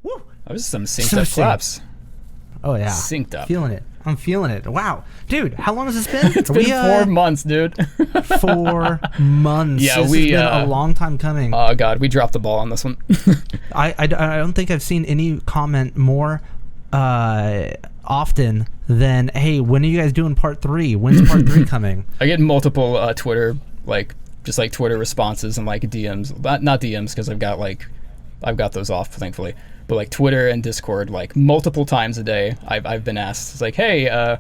Woo! That was some synced up claps. Oh yeah, Synced up. Feeling it. I'm feeling it. Wow, dude, how long has this been? It's been 4 months, dude. 4 months. Yeah, this has been a long time coming. Oh god, we dropped the ball on this one. I don't think I've seen any comment more often than, hey, when are you guys doing part 3? When's part 3 coming? I get multiple Twitter, like, just like Twitter responses and like DMs. Not DMs, because I've got those off, thankfully. But like Twitter and Discord, like multiple times a day, I've been asked, it's like, hey,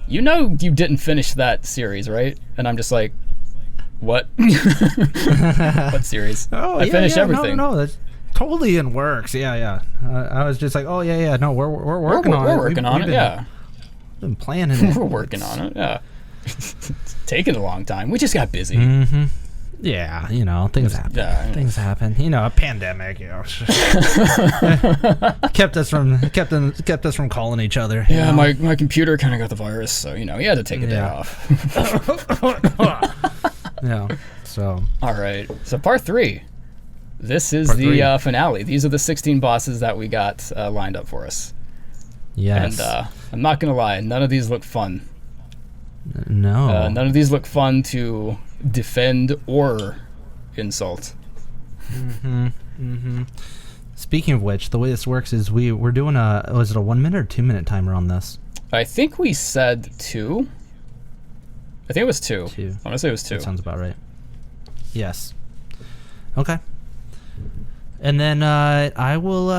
you know you didn't finish that series, right? And I'm just like, what? What series? Oh, I finished everything. No, that's totally in works. Yeah. I was just like, oh yeah. No, we're working on it. We're working on it. Yeah. Been planning it. We're working on it. Yeah. It's taking a long time. We just got busy. Mm-hmm. Yeah, you know, things happen. Yeah. Things happen. You know, a pandemic, you know, kept us from calling each other. Yeah, my computer kind of got the virus, so you know, he had to take a day off. Yeah. So. All right. So part 3. This is the finale. These are the 16 bosses that we got lined up for us. Yes. And I'm not gonna lie, none of these look fun. No. None of these look fun to defend or insult. Speaking of which, the way this works is we're doing was it a 1 minute or 2 minute timer on this? I think we said 2. I think it was 2. I want to say it was 2. That sounds about right. Yes. Okay. And then I will.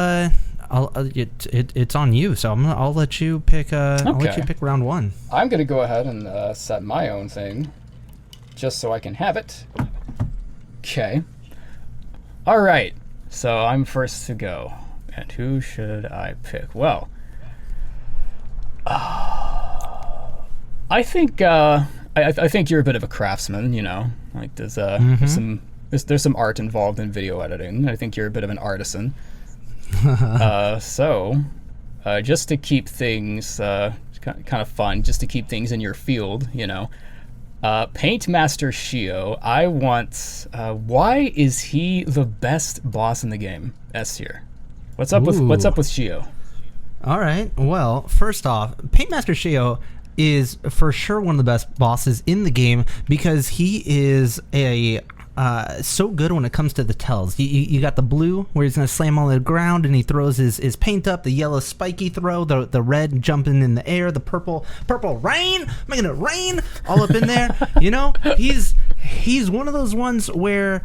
It's on you, so I'll let you pick. I'll let you pick round 1. I'm gonna go ahead and set my own thing, just so I can have it. Okay. All right. So I'm first to go, and who should I pick? Well, I think I think you're a bit of a craftsman. You know, like there's some art involved in video editing. I think you're a bit of an artisan. So just to keep things kind of fun, just to keep things in your field, you know, Paintmaster Sheo, I want, why is he the best boss in the game? S tier. What's up with Sheo? All right. Well, first off, Paintmaster Sheo is for sure one of the best bosses in the game because he is so good when it comes to the tells. You got the blue where he's going to slam on the ground and he throws his paint up, the yellow spiky throw, the red jumping in the air, the purple rain, making it rain all up in there. You know, he's one of those ones where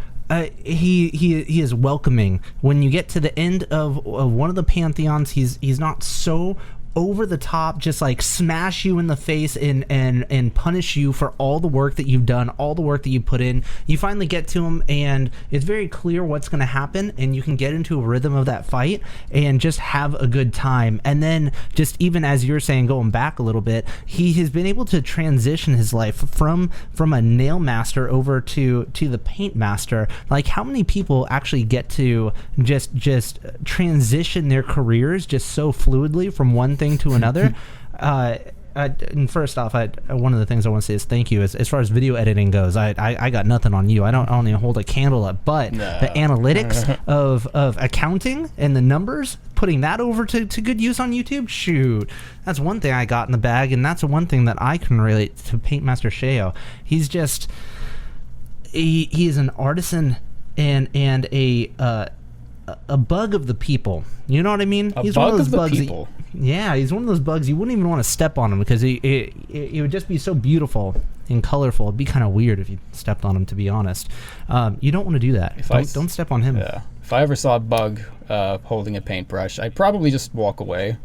he is welcoming. When you get to the end of one of the pantheons, he's not so over the top, just like smash you in the face and punish you for all the work that you've done, all the work that you put in. You finally get to him and it's very clear what's going to happen, and you can get into a rhythm of that fight and just have a good time. And then just even as you're saying, going back a little bit, he has been able to transition his life from a nail master over to the paint master. Like, how many people actually get to just transition their careers just so fluidly from one thing to another? And first off, one of the things I want to say is thank you. As far as video editing goes, I got nothing on you. I don't even hold a candle up. But the analytics of accounting and the numbers, putting that over to good use on YouTube, shoot, that's one thing I got in the bag, and that's one thing that I can relate to Paintmaster Sheo. He's just he is an artisan and a bug of the people. You know what I mean? He's one of those bugs. Yeah, he's one of those bugs you wouldn't even want to step on him because it would just be so beautiful and colorful. It'd be kind of weird if you stepped on him, to be honest. You don't want to do that. Don't step on him. Yeah. If I ever saw a bug holding a paintbrush, I'd probably just walk away,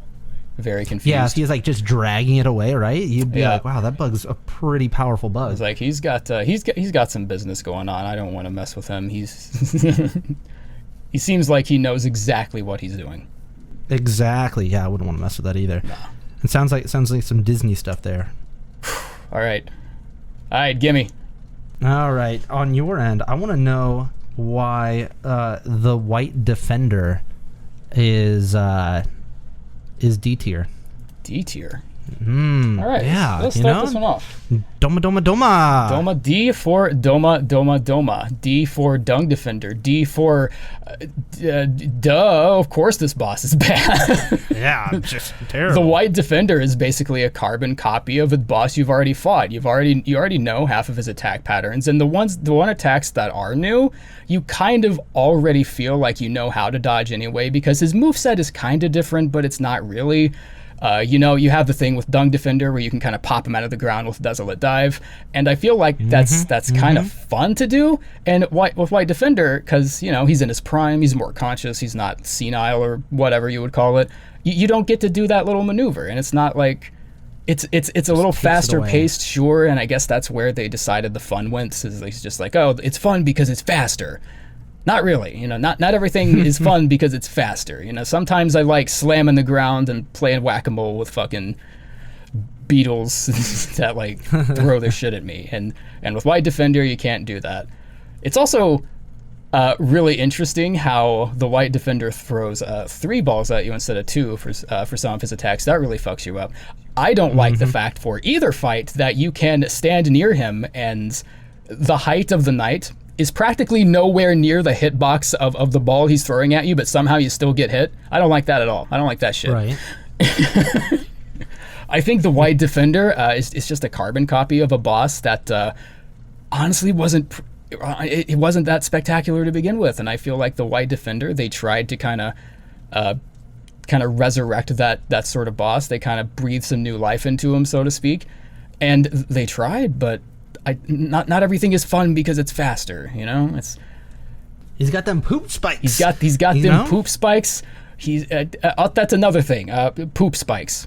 very confused. Yeah, if he's like just dragging it away, right? You'd be like, wow, that bug's a pretty powerful bug. It's like he's got some business going on. I don't want to mess with him. He's he seems like he knows exactly what he's doing. Exactly. Yeah, I wouldn't want to mess with that either. No. It sounds like some Disney stuff there. All right, gimme. All right, on your end, I want to know why the white defender is D tier. D tier. All right, yeah, let's start this one off. Doma, doma, doma. Doma, D for Doma, Doma, Doma. D for Dung Defender. D for duh. Of course, this boss is bad. Yeah, just terrible. The White Defender is basically a carbon copy of a boss you've already fought. You already know half of his attack patterns, and the one attacks that are new, you kind of already feel like you know how to dodge anyway, because his moveset is kind of different, but it's not really. You have the thing with Dung Defender where you can kind of pop him out of the ground with Desolate Dive, and I feel like that's kind of fun to do. And with White Defender, because he's in his prime, he's more conscious, he's not senile or whatever you would call it. You don't get to do that little maneuver, and it's not like it's a little faster paced, sure. And I guess that's where they decided the fun went. Is it's just like, oh, it's fun because it's faster. Not really, not everything is fun because it's faster. Sometimes I like slamming the ground and playing whack-a-mole with fucking beetles that like throw their shit at me. And with White Defender, you can't do that. It's also really interesting how the White Defender throws 3 balls at you instead of 2 for some of his attacks. That really fucks you up. I don't like the fact for either fight that you can stand near him and the height of the knight is practically nowhere near the hitbox of the ball he's throwing at you, but somehow you still get hit. I don't like that at all. I don't like that shit. Right. I think the White Defender is just a carbon copy of a boss that honestly wasn't that spectacular to begin with. And I feel like the White Defender, they tried to kind of resurrect that sort of boss. They kind of breathed some new life into him, so to speak. And they tried, but not everything is fun because it's faster, He's got them poop spikes. He's got them poop spikes. That's another thing. Poop spikes.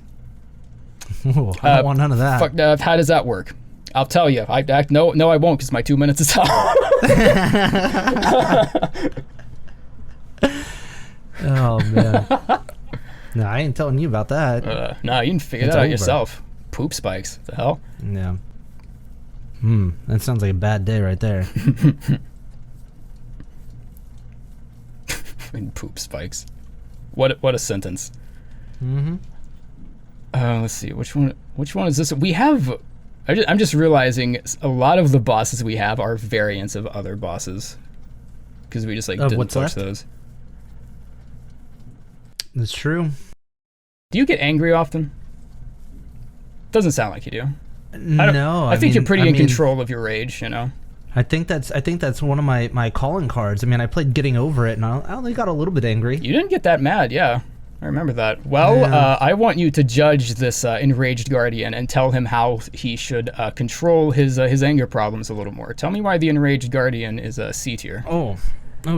Ooh, I don't want none of that. How does that work? I'll tell you. No, I won't, because my 2 minutes is up. Oh man. No, I ain't telling you about that. No, you can figure that out yourself. Poop spikes. The hell? Yeah. That sounds like a bad day right there. Poop spikes. What a sentence. Let's see. Which one is this? We have. I'm just realizing a lot of the bosses we have are variants of other bosses, because we just didn't touch those. That's true. Do you get angry often? Doesn't sound like you do. No, I think you're pretty in control of your rage, I think that's one of my calling cards. I mean, I played Getting Over It, and I only got a little bit angry. You didn't get that mad, yeah. I remember that. Well, yeah. I want you to judge this Enraged Guardian and tell him how he should control his anger problems a little more. Tell me why the Enraged Guardian is a C tier. Oh,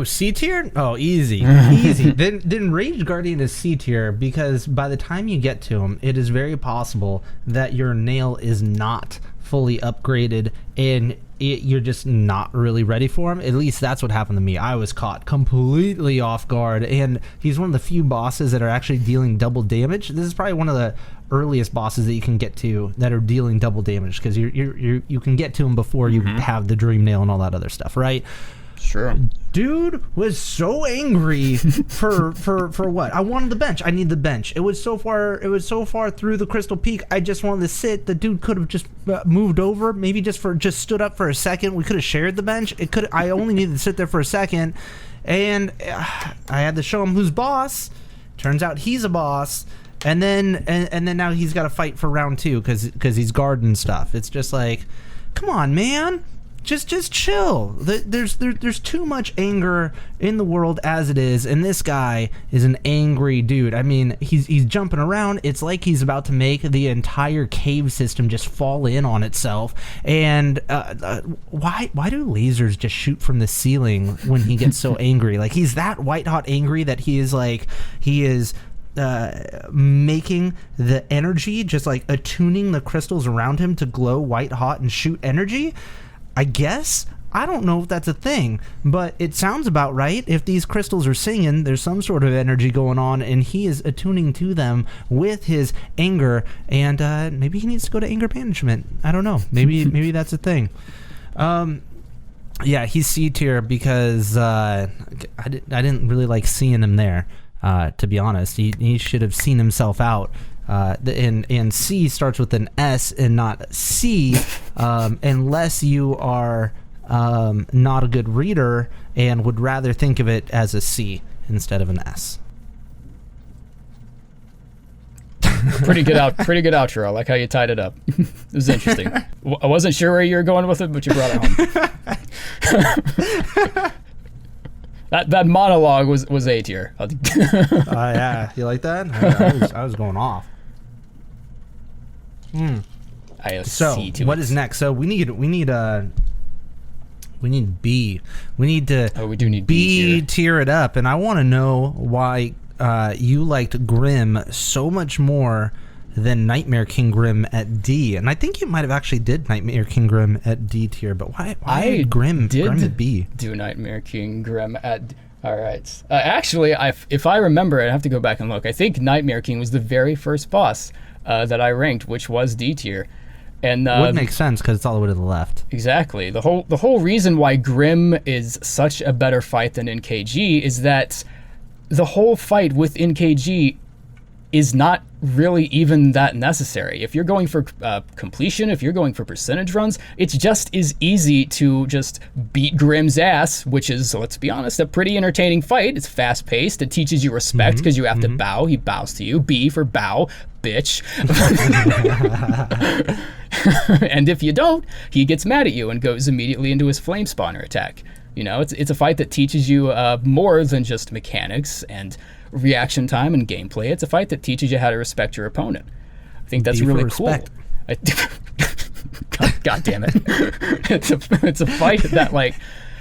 C tier? Oh, easy. Easy. The Enraged Guardian is C tier because by the time you get to him, it is very possible that your nail is not fully upgraded and you're just not really ready for him. At least that's what happened to me. I was caught completely off guard, and he's one of the few bosses that are actually dealing double damage. This is probably one of the earliest bosses that you can get to that are dealing double damage, because you can get to him before you have the Dream Nail and all that other stuff, right? Sure. Dude was so angry for what? I wanted the bench. I need the bench. It was so far through the Crystal Peak. I just wanted to sit. The dude could have just moved over, maybe just stood up for a second. We could have shared the bench. I only needed to sit there for a second, and I had to show him who's boss. Turns out he's a boss. And then now he's got to fight for round 2 because he's guarding stuff. It's just like, come on, man. Just chill. There's too much anger in the world as it is, and this guy is an angry dude. I mean, he's jumping around. It's like he's about to make the entire cave system just fall in on itself. And why do lasers just shoot from the ceiling when he gets so angry? Like, he's that white hot angry that he is making the energy, just like attuning the crystals around him to glow white hot and shoot energy. I guess. I don't know if that's a thing, but it sounds about right. If these crystals are singing, there's some sort of energy going on, and he is attuning to them with his anger, and maybe he needs to go to anger management. I don't know. Maybe that's a thing. Yeah, he's C tier because I didn't really like seeing him there, to be honest. He should have seen himself out and C starts with an S and not C, unless you are not a good reader and would rather think of it as a C instead of an S. Pretty good outro. I like how you tied it up. It was interesting. I wasn't sure where you were going with it, but you brought it home. That monologue was A tier. Yeah, you like that? I was going off. So what is next? So we need B. We need to we do need B tier it up, and I want to know why you liked Grimm so much more than Nightmare King Grimm at D. And I think you might have actually did Nightmare King Grimm at D tier, but why Grimm at B? Do Nightmare King Grimm at all right. Actually, if I remember, I have to go back and look. I think Nightmare King was the very first boss that I ranked, which was D tier. And would make sense because it's all the way to the left. Exactly. The whole reason why Grimm is such a better fight than NKG is that the whole fight with NKG is not really even that necessary. If you're going for completion, if you're going for percentage runs, it's just as easy to just beat Grimm's ass, which is, let's be honest, a pretty entertaining fight. It's fast paced. It teaches you respect because you have to bow. He bows to you. B for bow, bitch. And if you don't, he gets mad at you and goes immediately into his flame spawner attack. You know, it's a fight that teaches you more than just mechanics and reaction time and gameplay. It's a fight that teaches you how to respect your opponent. I think that's really cool. God damn it. It's a fight that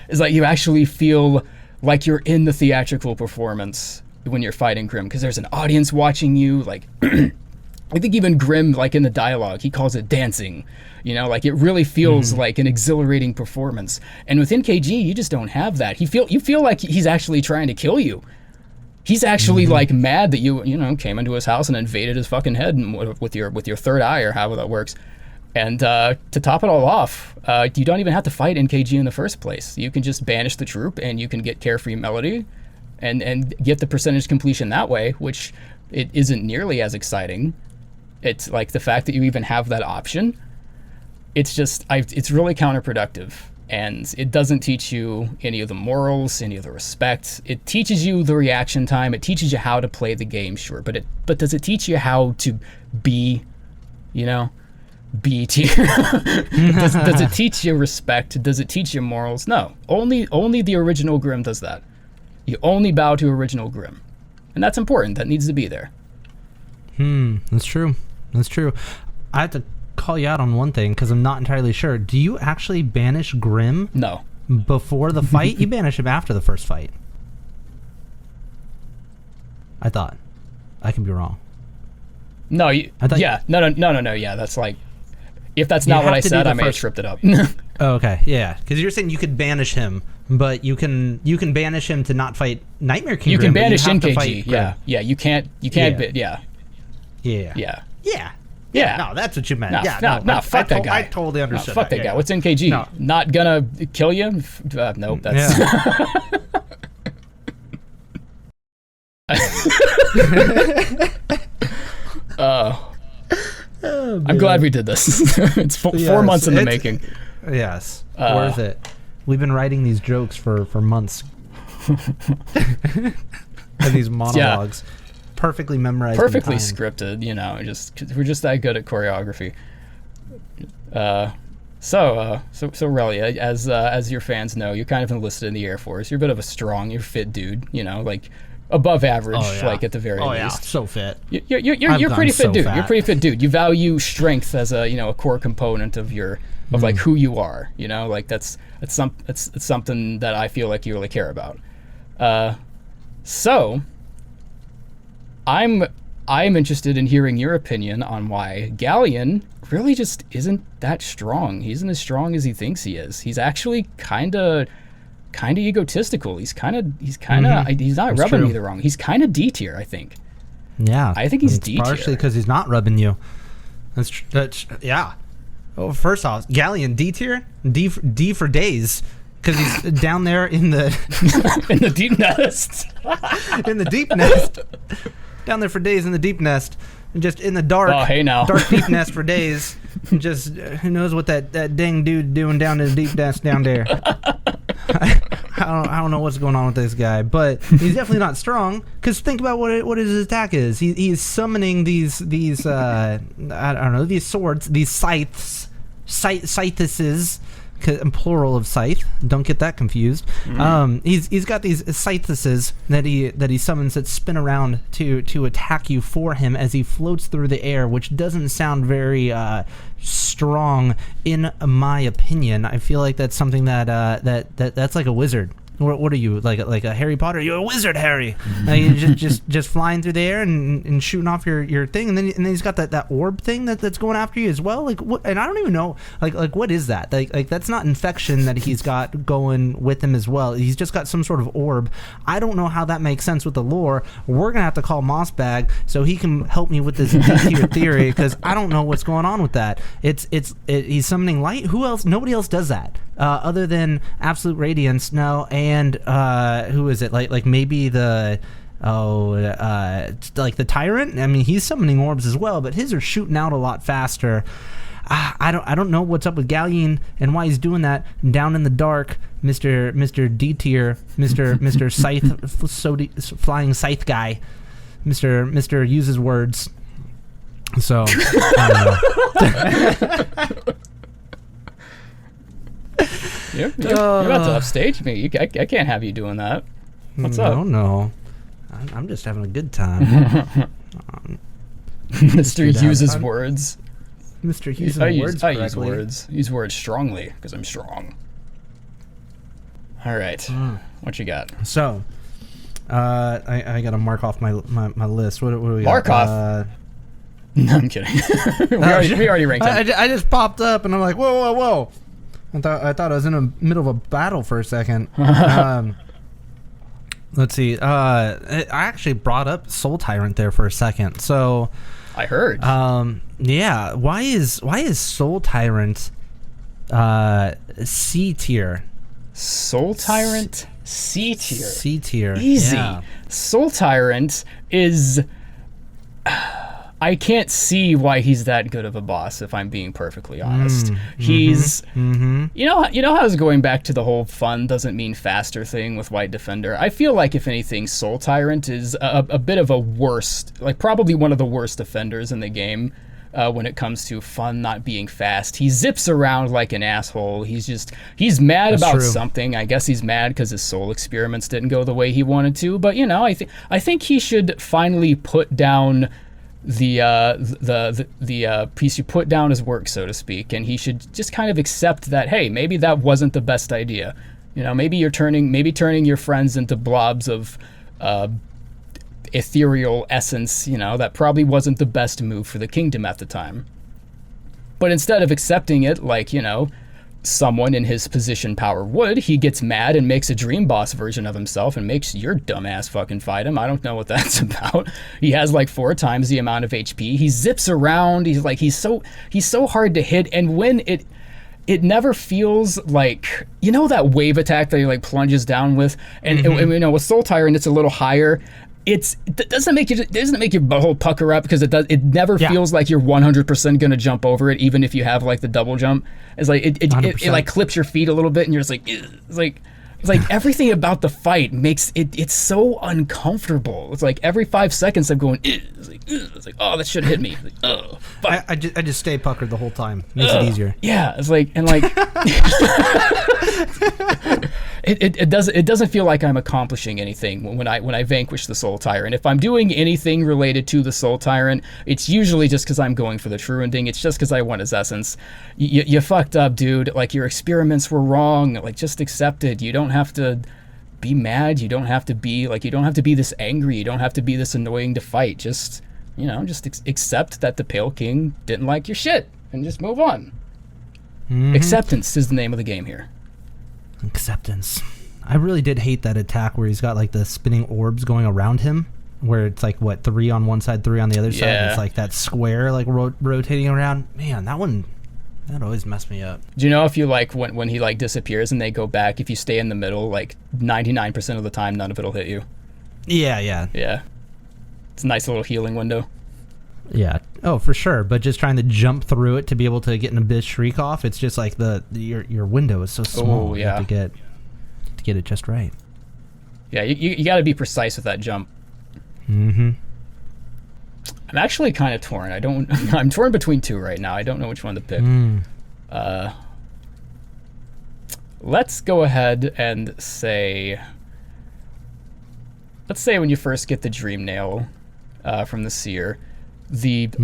is like you actually feel like you're in the theatrical performance when you're fighting Grimm, because there's an audience watching you. Like I think even Grimm, like in the dialogue, he calls it dancing. You know, like it really feels like an exhilarating performance. And with NKG, you just don't have that. You feel like he's actually trying to kill you. He's actually like mad that you came into his house and invaded his fucking head with your third eye, or however that works. And to top it all off, you don't even have to fight NKG in the first place. You can just banish the troop and you can get Carefree Melody and get the percentage completion that way, which it isn't nearly as exciting. It's like the fact that you even have that option. It's just, it's really counterproductive. And it doesn't teach you any of the morals, any of the respect. It teaches you the reaction time. It teaches you how to play the game, sure. But does it teach you how to be, B tier? does it teach you respect? Does it teach you morals? No. Only the original Grimm does that. You only bow to original Grimm. And that's important. That needs to be there. That's true. That's true. I have to call you out on one thing because I'm not entirely sure. Do you actually banish Grimm? No. Before the fight? You banish him after the first fight. I thought. I can be wrong. No. Yeah. No. Yeah. That's like, if that's not what I said, I may have tripped it up. Oh, okay. Yeah. Because you're saying you could banish him, but you can banish him to not fight Nightmare King. You Grimm, can banish you NKG. Yeah. You can't. Yeah. Yeah. No, that's what you meant. Fuck that guy. I totally understood. Fuck that guy. What's NKG? No. Not gonna kill you? Nope. That's. I'm glad we did this. It's 4 months in the making. Yes. Worth it. We've been writing these jokes for months. And these monologues. Yeah. Perfectly memorized, perfectly scripted. We're just that good at choreography. So RELYEA, as your fans know, you're kind of enlisted in the Air Force. You're a bit of a strong, you're fit dude. Like above average, like at the very least. Oh yeah, so fit. You're pretty fit dude. You're pretty fit dude. You value strength as a core component of like who you are. Like that's something that I feel like you really care about. So. I'm interested in hearing your opinion on why Galien really just isn't that strong. He isn't as strong as he thinks he is. He's actually kind of egotistical. He's not rubbing me the wrong. He's kind of D tier, I think. Yeah, I think he's D tier. Partially because he's not rubbing you. That's yeah. Well, first off, Galien D tier, D for days. Because he's down there in the in the deep nest. In the deep nest. Down there for days in the deep nest. just in the dark. Oh, hey now. Dark deep nest for days. Just who knows what that dang dude doing down in the deep nest down there. I don't know what's going on with this guy, but he's definitely not strong. Because think about what his attack is. He's summoning these I don't know, these swords, these scythes, scytheses. Plural of scythe. Don't get that confused. He's got these scytheses that he summons that spin around to attack you for him as he floats through the air, which doesn't sound very strong in my opinion. I feel like that's something that's like a wizard. What are you, like a Harry Potter? You're a wizard, Harry. You just flying through the air and shooting off your thing, and then he's got that orb thing that's going after you as well. Like what? And I don't even know like what is that? Like that's not infection that he's got going with him as well. He's just got some sort of orb. I don't know how that makes sense with the lore. We're gonna have to call Mossbag so he can help me with this D-tier theory, because I don't know what's going on with that. He's summoning light. Who else? Nobody else does that. Other than Absolute Radiance, no, and who is it? Like maybe the like the Tyrant. I mean, he's summoning orbs as well, but his are shooting out a lot faster. I don't know what's up with Galien and why he's doing that down in the dark, Mr. D tier, Mr. Scythe, flying scythe guy, Mr. uses words. So I don't know. You're about to upstage me. I can't have you doing that. What's up? No. I'm just having a good time. Mr. uses words. Mr. uses words. I use words. Use words strongly because I'm strong. All right. What you got? So, I got to mark off my list. What do we mark got? Off? No, I'm kidding. we already ranked him. I just popped up and I'm like, whoa. I thought I was in the middle of a battle for a second. Let's see. I actually brought up Soul Tyrant there for a second. So I heard. Yeah. Why is Soul Tyrant C tier? Soul Tyrant C tier. C tier. Easy. Yeah. Soul Tyrant is. I can't see why he's that good of a boss, if I'm being perfectly honest. He's, you know how I was going back to the whole fun doesn't mean faster thing with White Defender? I feel like, if anything, Soul Tyrant is a bit of a worst, like probably one of the worst defenders in the game when it comes to fun not being fast. He zips around like an asshole. He's mad about something. I guess he's mad because his soul experiments didn't go the way he wanted to. But I think he should finally put down the piece you put down his work, so to speak, and he should just kind of accept that, hey, maybe that wasn't the best idea. Maybe turning your friends into blobs of ethereal essence, that probably wasn't the best move for the kingdom at the time. But instead of accepting it like, someone in his position power would, he gets mad and makes a dream boss version of himself and makes your dumbass fucking fight him. I don't know what that's about. He has like 4 times the amount of HP. He zips around. He's so hard to hit, and when it never feels like, that wave attack that he like plunges down with, and with Soul Tyrant it's a little higher. It doesn't make your butthole pucker up, because it never feels like you're 100% gonna jump over it, even if you have like the double jump. It's like it like clips your feet a little bit, and you're just like, it's like everything about the fight makes it's so uncomfortable. It's like every 5 seconds I'm going, it's like oh, that should hit me. Like, oh, fuck. I just stay puckered the whole time. Makes it easier. Yeah, it's like, and like it doesn't feel like I'm accomplishing anything when I vanquish the Soul Tyrant. If I'm doing anything related to the Soul Tyrant, it's usually just because I'm going for the true ending. It's just because I want his essence. You fucked up, dude. Like, your experiments were wrong. Like, just accept it. You don't have to be mad. You don't have to be this angry. You don't have to be this annoying to fight. Just accept that the Pale King didn't like your shit and just move on. Acceptance is the name of the game here. Acceptance. I really did hate that attack where he's got like the spinning orbs going around him, where it's like 3 on one side, 3 on the other side. It's like that square like rotating around. Man, that always messed me up. Do you know if you like when he like disappears and they go back, if you stay in the middle, like 99% of the time none of it'll hit you? Yeah. It's a nice little healing window. Yeah. Oh, for sure. But just trying to jump through it to be able to get an Abyss Shriek off, it's just like your window is so small. Oh, You yeah. have to get it just right. Yeah, you got to be precise with that jump. Mm-hmm. I'm actually kind of torn. I'm torn between two right now. I don't know which one to pick. Let's go ahead and say, let's say when you first get the Dream Nail from the Seer,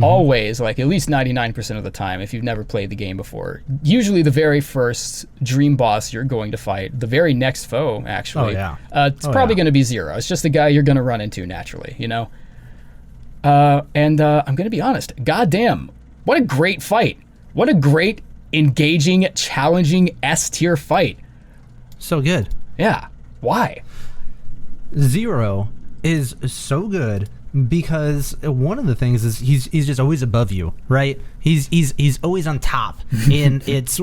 always, like at least 99% of the time, if you've never played the game before, usually the very first Dream boss you're going to fight, the very next foe, actually, it's probably going to be Xero. It's just the guy you're going to run into naturally, you know? And I'm going to be honest, goddamn, what a great fight. What a great, engaging, challenging S-tier fight. So good. Yeah. Why? Xero is so good because one of the things is he's just always above you, right? He's always on top, and it's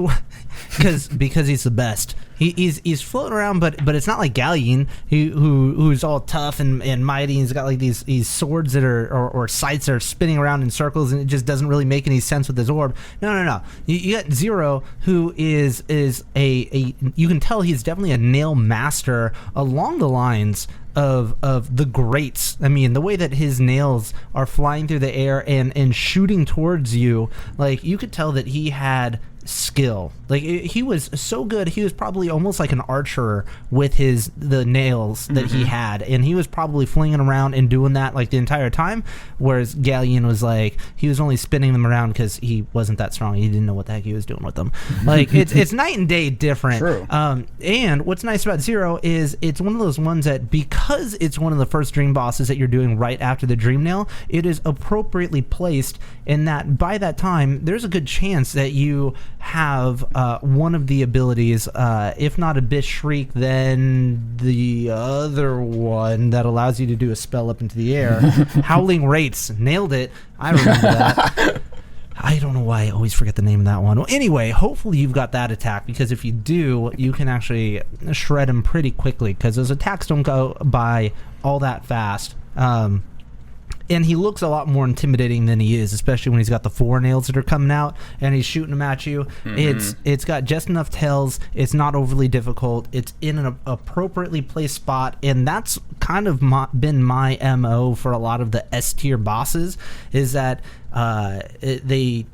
because he's the best. He's floating around, but it's not like Galien who's all tough and mighty. And he's got like these swords that are or sights that are spinning around in circles, and it just doesn't really make any sense with his orb. No. You got Xero, who is a you can tell he's definitely a nail master along the lines of the greats. I mean, the way that his nails are flying through the air and shooting towards you, like you could tell that he had skill. Like he was so good, he was probably almost like an archer with the nails that he had, and he was probably flinging around and doing that like the entire time, whereas Galien was like, he was only spinning them around because he wasn't that strong. He didn't know what the heck he was doing with them. Like it's night and day different. True. And what's nice about Xero is it's one of those ones that, because it's one of the first dream bosses that you're doing right after the Dream Nail, it is appropriately placed in that by that time there's a good chance that you have one of the abilities, if not Abyss Shriek, then the other one that allows you to do a spell up into the air. Howling Rates. Nailed it. I remember that. I don't know why I always forget the name of that one. Well, anyway, hopefully you've got that attack, because if you do, you can actually shred him pretty quickly, because those attacks don't go by all that fast. And he looks a lot more intimidating than he is, especially when he's got the 4 nails that are coming out and he's shooting them at you. It's got just enough tails. It's not overly difficult. It's in an appropriately placed spot, and that's kind of been my MO for a lot of the S tier bosses, is that they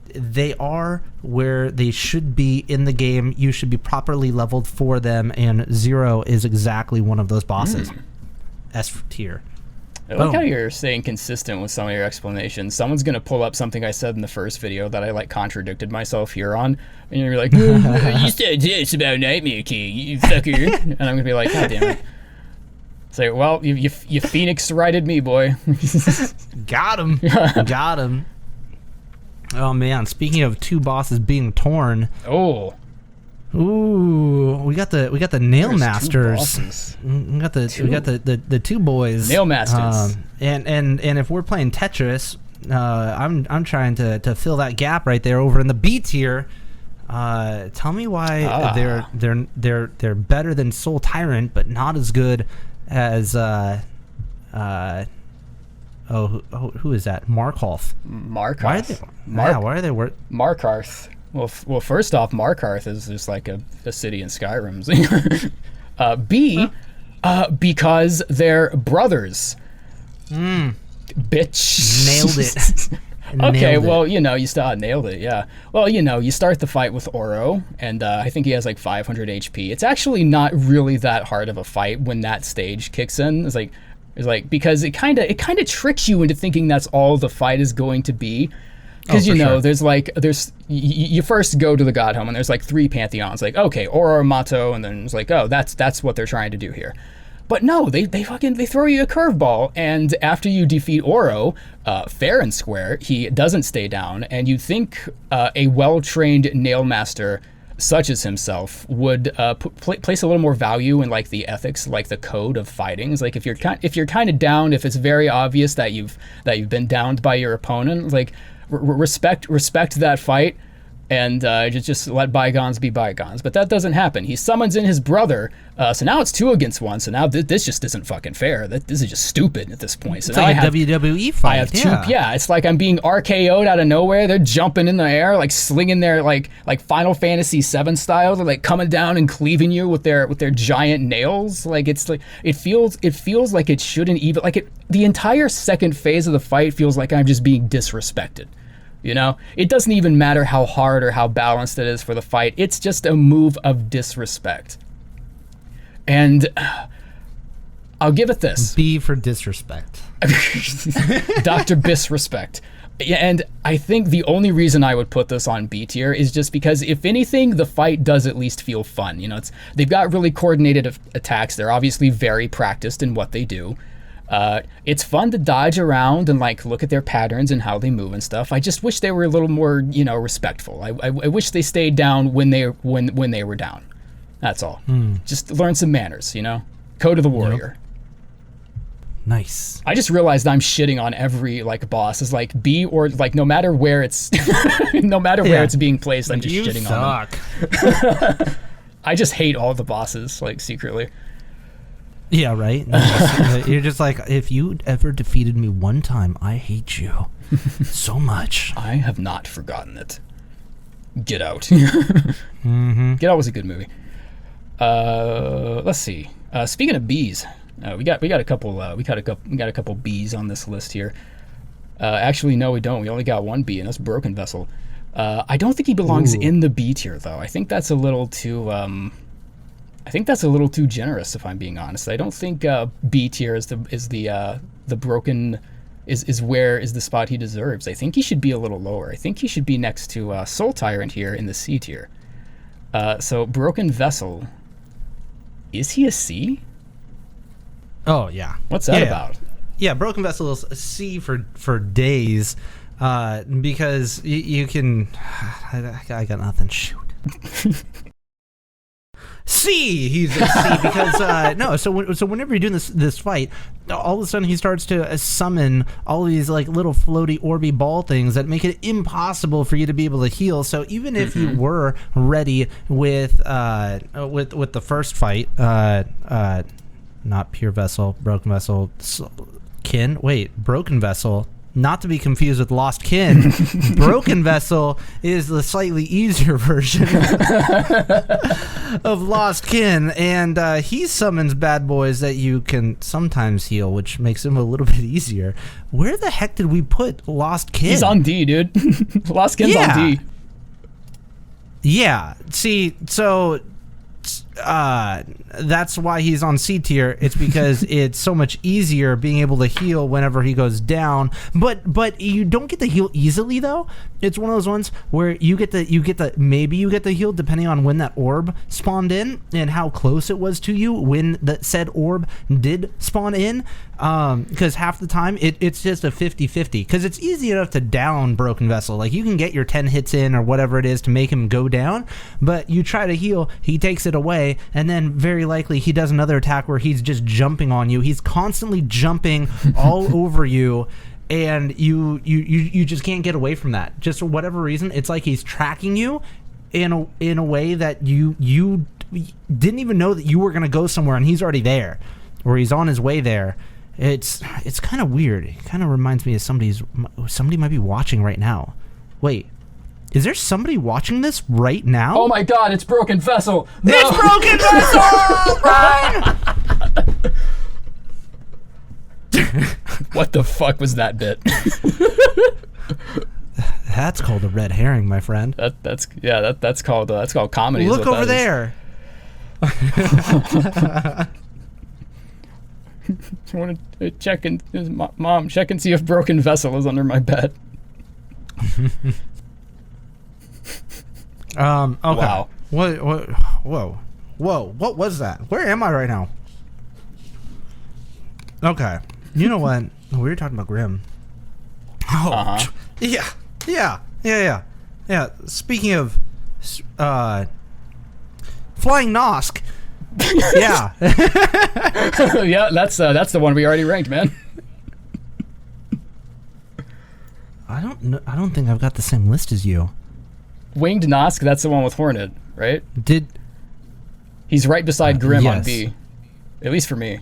are where they should be in the game. You should be properly leveled for them, and Xero is exactly one of those bosses. S tier. I like how you're staying consistent with some of your explanations. Someone's going to pull up something I said in the first video that I like contradicted myself here on, and you're like, you said this about Nightmare King, you fucker. And I'm going to be like, God damn it. Say, well, you Phoenix righted me, boy. Got him. Got him. Oh man, speaking of two bosses being torn. Oh. Ooh, we got the Nail Masters. We got the two boys. Nail Masters. And if we're playing Tetris, I'm trying to fill that gap right there over in the B tier. Tell me why they're better than Soul Tyrant, but not as good as who is that? Markarth. Markarth. Why are they Markarth. Well, first off, Markarth is just like a city in Skyrim. B, because they're brothers. Bitch. Nailed it. Okay, well, you still nailed it, yeah. Well, you start the fight with Oro, and I think he has like 500 HP. It's actually not really that hard of a fight when that stage kicks in. It's like because it kind of tricks you into thinking that's all the fight is going to be. Because there's you first go to the God Home, and there's like 3 pantheons. Like, okay, Oro Mato, and then it's like, oh, that's what they're trying to do here. But no, they throw you a curveball, and after you defeat Oro, fair and square, he doesn't stay down, and you'd think a well-trained nail master such as himself would place a little more value in like the ethics, like the code of fighting. It's like if you're kind of down, if it's very obvious that you've been downed by your opponent, like respect that fight, and just let bygones be bygones. But that doesn't happen. He summons in his brother, so now it's 2 against 1. So now this just isn't fucking fair. This is just stupid at this point. So It's now like I have, a WWE fight. I have two. Yeah, it's like I'm being RKO'd out of nowhere. They're jumping in the air, like slinging their like Final Fantasy VII style. They're like coming down and cleaving you with their giant nails. Like it's like it feels like it shouldn't even like it. The entire second phase of the fight feels like I'm just being disrespected. You know, it doesn't even matter how hard or how balanced it is for the fight. It's just a move of disrespect. And I'll give it this. B for disrespect. Dr. Bisrespect. Yeah, and I think the only reason I would put this on B tier is just because, if anything, the fight does at least feel fun. You know, they've got really coordinated attacks. They're obviously very practiced in what they do. It's fun to dodge around and like look at their patterns and how they move and stuff. I just wish they were a little more, you know, respectful. I wish they stayed down when they were down. That's all. Just learn some manners, you know. Code of the Warrior. Yep. Nice. I just realized I'm shitting on every like boss. Is like B or like no matter where it's where it's being placed, I'm just shitting on them. I just hate all the bosses like secretly. Yeah, right? You're just like, if you ever defeated me one time, I hate you so much. I have not forgotten it. Get Out. Get Out was a good movie. Let's see. Speaking of bees, we got a couple bees on this list here. Actually, no, we don't. We only got one bee, and that's Broken Vessel. I don't think he belongs in the B tier, though. I think that's a little too. I think that's a little too generous, if I'm being honest. I don't think B tier is the broken is the spot he deserves. I think he should be a little lower. I think he should be next to Soul Tyrant here in the C tier. So Broken Vessel, is he a C? Oh yeah. What's that about? Yeah, Broken Vessel is a C for days, because you can. I got nothing. Shoot. C, he's a C because no. So whenever you're doing this fight, all of a sudden he starts to summon all these like little floaty orby ball things that make it impossible for you to be able to heal. So even if you were ready with the first fight, not Pure Vessel, Broken Vessel, Kin. Wait, Broken Vessel. Not to be confused with Lost Kin. Broken Vessel is the slightly easier version of Lost Kin, and he summons bad boys that you can sometimes heal, which makes him a little bit easier. Where the heck did we put Lost Kin? He's on D, dude. Lost Kin's on D. Yeah. See, so that's why he's on C tier. It's because it's so much easier being able to heal whenever he goes down. But you don't get to heal easily though. It's one of those ones where you get the heal depending on when that orb spawned in and how close it was to you when the said orb did spawn in. Because half the time it's just a 50-50. Because it's easy enough to down Broken Vessel. Like you can get your 10 hits in or whatever it is to make him go down. But you try to heal, he takes it away, and then very likely he does another attack where he's just jumping on you. He's constantly jumping all over you. And you just can't get away from that. Just for whatever reason, it's like he's tracking you in a way that you didn't even know that you were gonna go somewhere, and he's already there, or he's on his way there. It's kind of weird. It kind of reminds me of somebody might be watching right now. Wait, is there somebody watching this right now? Oh my God! It's Broken Vessel. No! It's Broken Vessel. Run! What the fuck was that bit? That's called a red herring, my friend. That's called comedy. Look over there. I want to check and Mom, check and see if Broken Vessel is under my bed. Okay. Wow. What? Whoa. What was that? Where am I right now? Okay. You know what? We were talking about Grimm. Oh. Yeah. Speaking of flying Nosk. Yeah. Yeah, that's the one we already ranked, man. I don't think I've got the same list as you. Winged Nosk, that's the one with Hornet, right? He's right beside Grimm on yes. B. At least for me.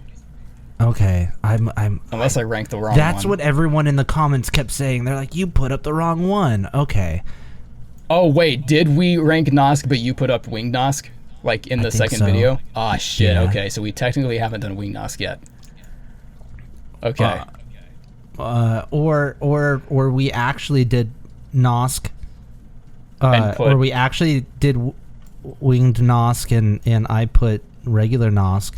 Okay, Unless I ranked the wrong That's one. what everyone in the comments kept saying. They're like, you put up the wrong one. Okay. Oh, wait, did we rank Nosk, but you put up Winged Nosk? Like in the second video? Ah, shit, Yeah. okay, so we technically haven't done Winged Nosk yet. Okay. Or we actually did Nosk. Or we actually did Winged Nosk and I put regular Nosk.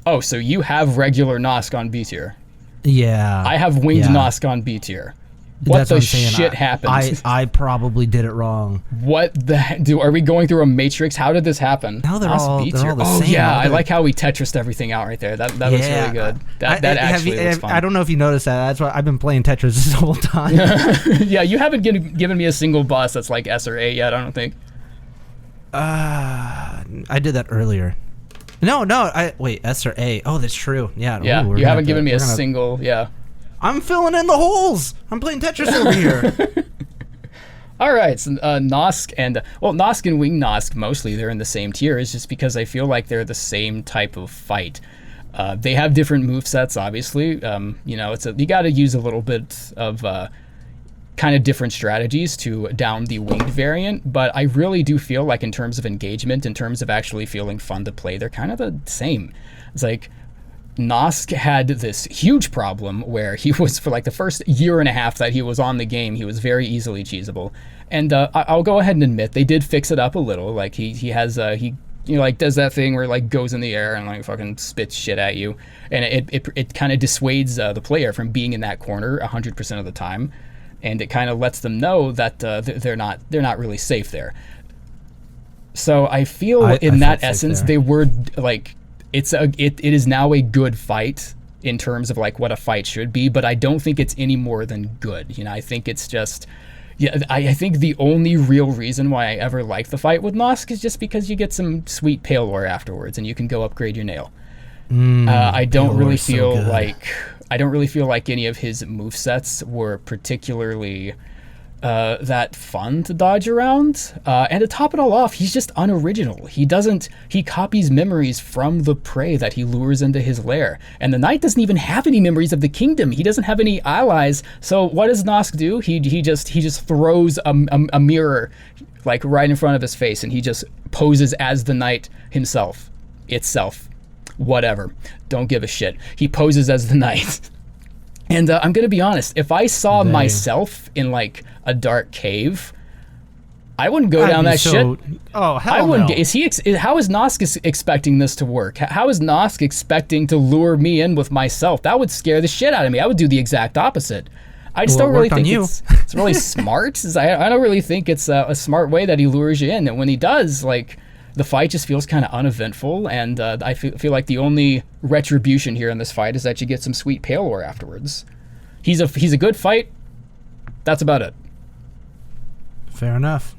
Oh, so you have regular Nosk on B tier. Yeah. I have Winged yeah. Nosk on B tier. What That's the I'm saying. shit happened? I probably did it wrong. What the are we going through a matrix? How did this happen? Now they're all the oh, same. yeah, I like how we Tetrised everything out right there. That was really good. That actually was fun. I don't know if you noticed that. That's why I've been playing Tetris this whole time. Yeah, you haven't given me a single boss that's like S or A yet, I don't think. I did that earlier. No, wait, S or A. Oh, that's true. Yeah. Yeah, you haven't given me a single, yeah. I'm filling in the holes. I'm playing Tetris over here. All right, so Nosk and Nosk and Winged Nosk mostly they're in the same tier. Is just because I feel like they're the same type of fight. They have different movesets, obviously. You know, you got to use a little bit of kind of different strategies to down the winged variant. But I really do feel like in terms of engagement, in terms of actually feeling fun to play, they're kind of the same. It's like Nosk had this huge problem where he was, for like the first year and a half that he was on the game, he was very easily cheesable. And I'll go ahead and admit they did fix it up a little. Like he has like does that thing where like goes in the air and like fucking spits shit at you, and it kind of dissuades the player from being in that corner 100% of the time, and it kind of lets them know that they're not really safe there. So I feel in that essence they were like. It is now a good fight in terms of like what a fight should be, but I don't think it's any more than good. You know, I think it's just, I think the only real reason why I ever liked the fight with Nosk is just because you get some sweet pale ore afterwards and you can go upgrade your nail. I don't really feel like any of his movesets were particularly that fun to dodge around, and to top it all off, he's just unoriginal. He copies memories from the prey that he lures into his lair, and the knight doesn't even have any memories of the kingdom. He doesn't have any allies. So what does Nosk do? He just throws a mirror like right in front of his face, and he just poses as the knight himself, whatever, don't give a shit. He poses as the knight. And I'm gonna be honest, if I saw myself in like a dark cave, I wouldn't go down that shit. Oh, hell I wouldn't. no. How is Nosk expecting this to work? How is Nosk expecting to lure me in with myself? That would scare the shit out of me. I would do the exact opposite. I just don't really think it's really smart. I don't really think it's a smart way that he lures you in. And when he does, like, the fight just feels kind of uneventful, and I feel like the only retribution here in this fight is that you get some sweet pale ore afterwards. He's a good fight. That's about it. Fair enough.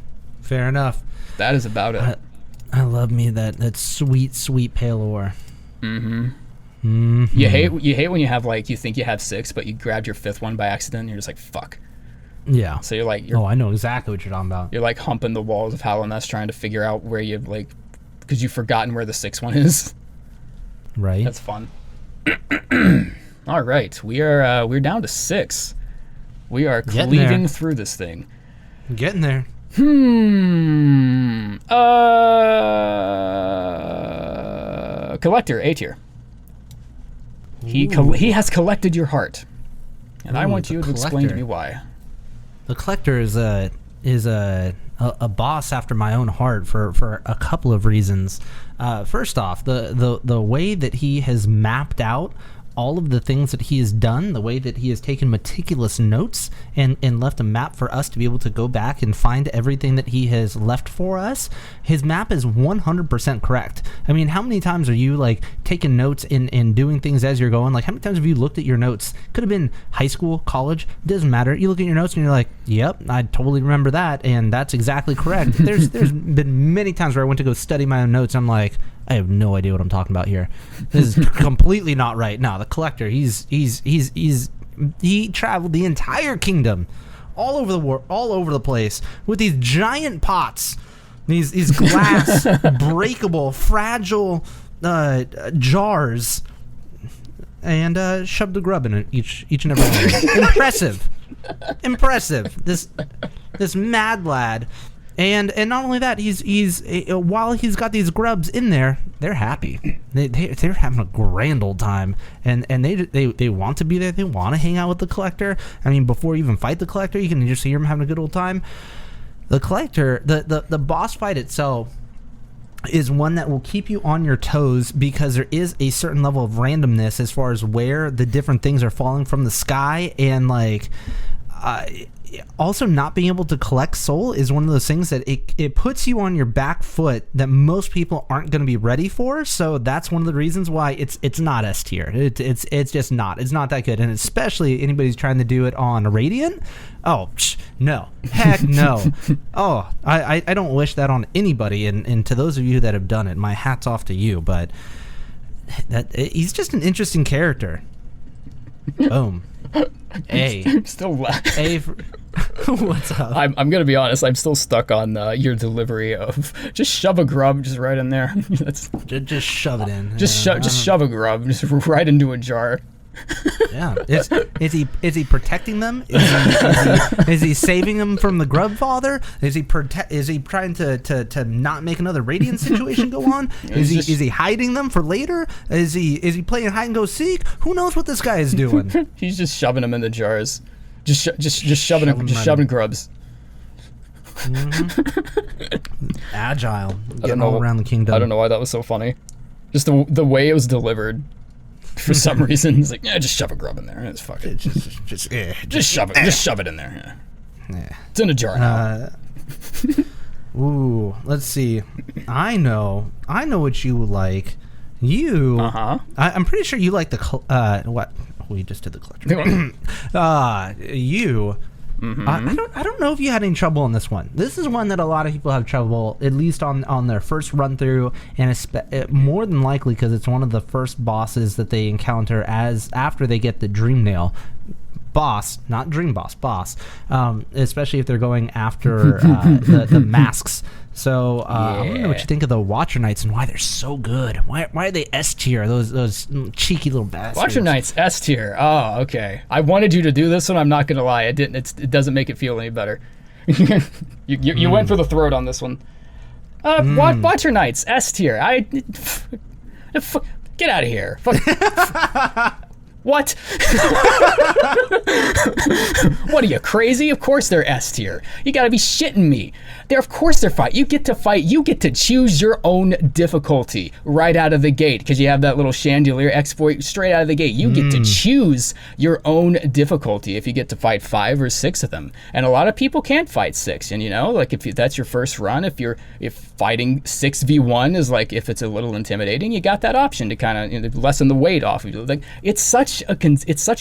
That is about it. I love me that sweet pale ore. Mm-hmm. You hate when you have like you think you have 6, but you grabbed your 5th one by accident, and you're just like fuck. Yeah. So you're like, I know exactly what you're talking about. You're like humping the walls of Hallownest trying to figure out where you like, because you've forgotten where the 6th one is. Right. That's fun. All right, we're down to 6. We are cleaving through this thing. Getting there. Collector, A tier. He has collected your heart, and I want you to explain to me why. The Collector is a boss after my own heart for a couple of reasons. First off, the way that he has mapped out all of the things that he has done, the way that he has taken meticulous notes and left a map for us to be able to go back and find everything that he has left for us. His map is 100% correct. I mean, how many times are you like taking notes and doing things as you're going? Like, how many times have you looked at your notes? Could have been high school, college, doesn't matter. You look at your notes and you're like, yep, I totally remember that, and that's exactly correct. There's been many times where I went to go study my own notes. I'm like, I have no idea what I'm talking about here. This is completely not right. No, the Collector, he traveled the entire kingdom all over the place with these giant pots, these glass, breakable, fragile jars, and shoved the grub in each and every one. Impressive. This mad lad. And not only that, he's while he's got these grubs in there, they're happy. They're having a grand old time, and they want to be there. They want to hang out with the collector. I mean, before you even fight the collector, you can just hear him having a good old time. The collector, the boss fight itself, is one that will keep you on your toes because there is a certain level of randomness as far as where the different things are falling from the sky, and like. Also, not being able to collect soul is one of those things that it puts you on your back foot that most people aren't going to be ready for. So that's one of the reasons why it's not S tier. It's just not. It's not that good, and especially anybody's trying to do it on Radiant. Oh no, heck no. Oh, I don't wish that on anybody. And to those of you that have done it, my hat's off to you. But he's just an interesting character. Boom. I'm still laughing. What's up? I'm gonna be honest. I'm still stuck on your delivery of just shove a grub just right in there. just shove it in. Just shove a grub just right into a jar. Yeah. Is he protecting them? Is he saving them from the grub father? Is he trying to not make another Radiant situation go on? Is he hiding them for later? Is he playing hide and go seek? Who knows what this guy is doing? He's just shoving them in the jars. Just shoving grubs. Mm-hmm. Agile. Getting all around the kingdom. I don't know why that was so funny. Just the way it was delivered. For some reason, he's like, yeah, just shove a grub in there. It's fucking just shove it in there. Yeah. It's in a jar now. Ooh, let's see. I know what you like. You. I'm pretty sure you like the what? We just did the collector. You. Mm-hmm. I don't know if you had any trouble on this one. This is one that a lot of people have trouble, at least on their first run through, and more than likely because it's one of the first bosses that they encounter after they get the Dream Nail boss, not Dream boss, especially if they're going after the masks. So I want to know what you think of the Watcher Knights and why they're so good. Why are they S tier? Those cheeky little bastards. Watcher Knights S tier. Oh, okay. I wanted you to do this one. I'm not gonna lie. It didn't. It doesn't make it feel any better. you went for the throat on this one. Watcher Knights S tier. Get out of here. What? What are you, crazy? Of course they're S tier. You gotta be shitting me. Of course they're fight. You get to fight. You get to choose your own difficulty right out of the gate because you have that little chandelier exploit straight out of the gate. You get to choose your own difficulty if you get to fight 5 or 6 of them. And a lot of people can't fight 6. And like if that's your first run, if fighting 6v1 is like if it's a little intimidating, you got that option to kind of lessen the weight off of you. Like it's such a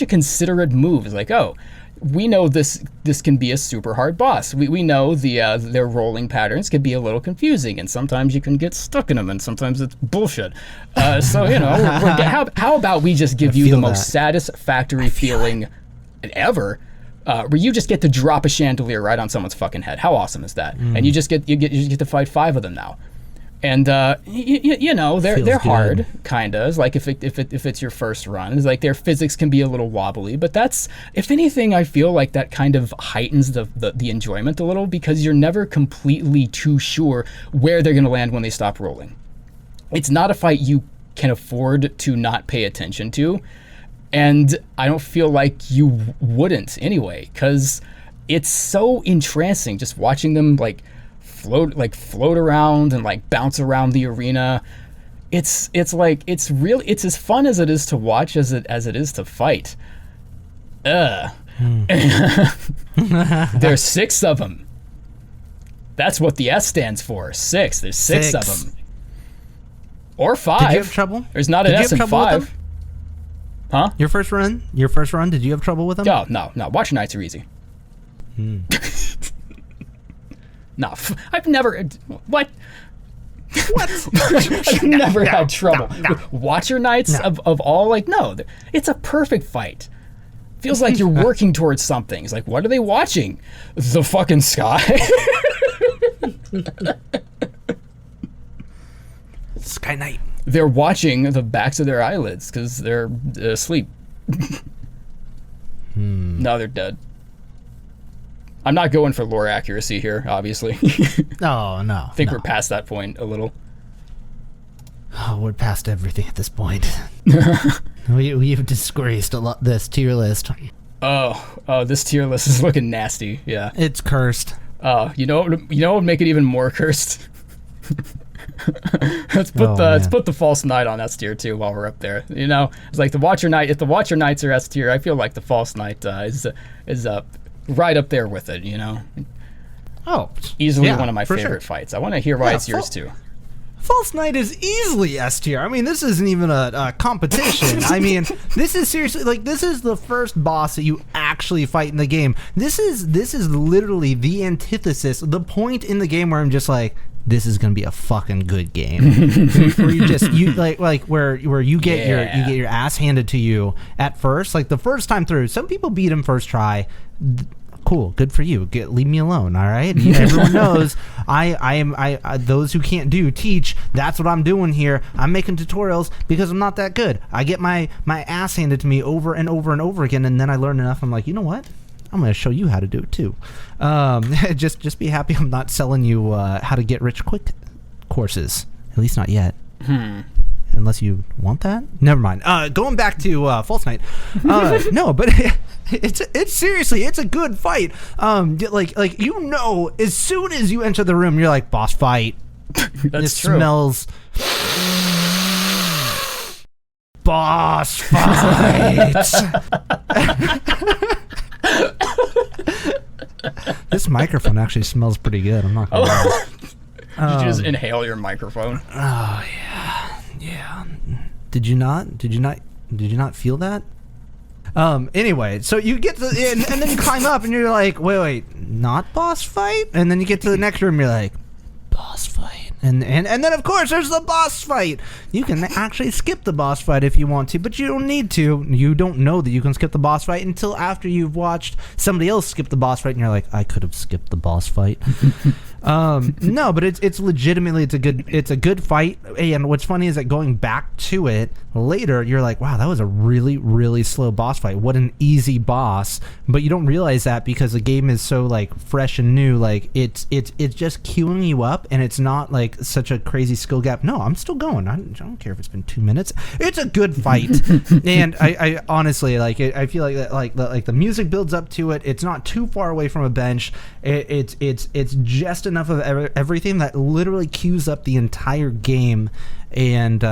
considerate move. It's like, oh, we know this can be a super hard boss. We know their rolling patterns can be a little confusing, and sometimes you can get stuck in them, and sometimes it's bullshit. So how about we just give you the most satisfactory feeling ever, where you just get to drop a chandelier right on someone's fucking head. How awesome is that? And you just get to fight 5 of them now. And they're hard, kinda. It's like if it's your first run, it's like their physics can be a little wobbly. But that's, if anything, I feel like that kind of heightens the enjoyment a little because you're never completely too sure where they're gonna land when they stop rolling. It's not a fight you can afford to not pay attention to, and I don't feel like you wouldn't anyway, because it's so entrancing just watching them float around and like bounce around the arena. It's as fun as it is to watch as it is to fight. There's 6 of them. That's what the S stands for. 6. There's 6 of them. Or 5. Did you have trouble? There's not an S in 5. Huh? Your first run, did you have trouble with them? No. Watcher Knights are easy. No, I've never. What? I've never had trouble. No. Watcher Knights of all, no, it's a perfect fight. Feels like you're working towards something. He's like, what are they watching? The fucking sky. Sky Knight. They're watching the backs of their eyelids because they're asleep. No, they're dead. I'm not going for lore accuracy here, obviously. Oh, no. I think we're past that point a little. Oh, we're past everything at this point. We've disgraced a lot this tier list. Oh, this tier list is looking nasty. Yeah, it's cursed. You know what would make it even more cursed? Let's put the false knight on S tier too while we're up there. You know, it's like the Watcher Knight. If the Watcher Knights are S tier, I feel like the false knight is up right up there with it. You know. Oh, easily one of my favorite fights. I want to hear why it's yours too. False Knight is easily S tier. I mean, this isn't even a competition. I mean, this is seriously, like, this is the first boss that you actually fight in the game. This is literally the antithesis, the point in the game where I'm just like, this is gonna be a fucking good game. Where where you get your ass handed to you at first, like the first time through. Some people beat him first try. Cool, good for you. Leave me alone, all right? Everyone knows I those who can't teach. That's what I'm doing here. I'm making tutorials because I'm not that good. I get my ass handed to me over and over and over again, and then I learn enough. I'm like, you know what? I'm going to show you how to do it too. Just be happy I'm not selling you how to get rich quick courses. At least not yet. Unless you want that. Never mind. Going back to False Knight. No, but it's seriously, it's a good fight. Like you know, as soon as you enter the room, you're like, boss fight. That's true. Smells. Boss fight. This microphone actually smells pretty good. I'm not gonna lie. Did you just inhale your microphone? Oh yeah. Did you not feel that? Anyway, so you get to and then you climb up and you're like, wait, not boss fight? And then you get to the next room, you're like, boss fight. And then of course there's the boss fight. You can actually skip the boss fight if you want to, but you don't need to. You don't know that you can skip the boss fight until after you've watched somebody else skip the boss fight and you're like, I could have skipped the boss fight. No, but it's legitimately it's a good fight. And what's funny is that going back to it later, you're like, wow, that was a really, really slow boss fight. What an easy boss. But you don't realize that because the game is so like fresh and new. Like it's just queuing you up, and it's not like such a crazy skill gap. No, I'm still going. I don't care if it's been 2 minutes. It's a good fight. And I honestly like it. I feel like that like the music builds up to it. It's not too far away from a bench. It's just enough of everything that literally queues up the entire game. And